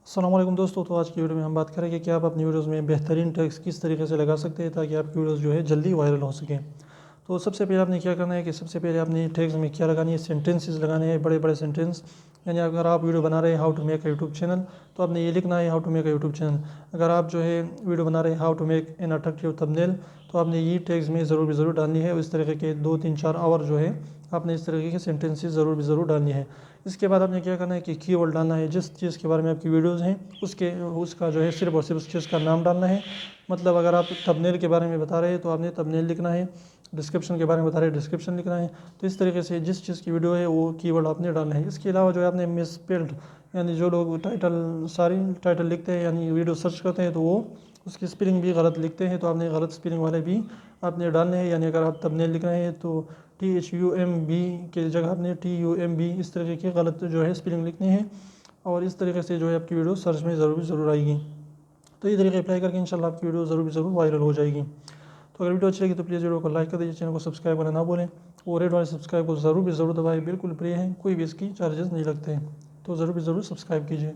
अस्सलाम वालेकुम दोस्तों। तो आज की वीडियो में हम बात करेंगे कि आप अपनी वीडियोस में बेहतरीन टैग्स किस तरीके से लगा सकते हैं ताकि आपकी वीडियोस जो है जल्दी वायरल हो सकें। तो सबसे पहले आपने क्या करना है कि सबसे पहले आपने टैग्स में क्या लगानी है, सेंटेंसेस लगाने हैं, बड़े बड़े सेंटेंस। यानी अगर आप वीडियो बना रहे हैं how to make a YouTube channel, तो आपने ये लिखना है how to make a YouTube channel. अगर आप जो है वीडियो बना रहे हैं how to make an attractive thumbnail, तो आपने ये टैग्स में ज़रूर डालनी है। इस तरीके के 2 3 4 आवर जो है आपने इस तरीके के सेंटेंसेस ज़रूर डालनी है। इसके बाद आपने क्या करना है कि कीवर्ड डालना है। जिस चीज़ के बारे में आपकी वीडियोस हैं उसका जो है सिर्फ और सिर्फ उस चीज़ का नाम डालना है। मतलब अगर आप थंबनेल के बारे में बता रहे हैं तो आपने थंबनेल लिखना है, डिस्क्रिप्शन के बारे में बता रहे हैं डिस्क्रिप्शन लिखना है। तो इस तरीके से जिस चीज़ की वीडियो है वो कीवर्ड आपने डालना है। इसके अलावा जो है आपने मिसस्पेल्ड, यानी जो लोग सारी टाइटल लिखते हैं यानी वीडियो सर्च करते हैं तो वो उसकी स्पेलिंग भी गलत लिखते हैं, तो आपने गलत स्पेलिंग वाले भी आपने डालने हैं। यानी अगर आप थंबनेल लिख रहे हैं तो THUMB की जगह आपने TUMB इस तरीके की गलत जो है स्पेलिंग लिखनी है। और इस तरीके से जो है आपकी वीडियो सर्च में ज़रूर आएगी। तो ये तरीके अप्लाई करके इंशाल्लाह आपकी वीडियो ज़रूर वायरल हो जाएगी। तो अगर वीडियो अच्छी लगी तो प्लीज़ वीडियो को लाइक कर दीजिए, चैनल को सब्सक्राइब करना ना भूलें और रेड वाले सब्सक्राइब को ज़रूर दबाएं। बिल्कुल फ्री है, कोई भी इसकी चार्जेस नहीं लगते हैं, तो ज़रूर सब्सक्राइब कीजिए।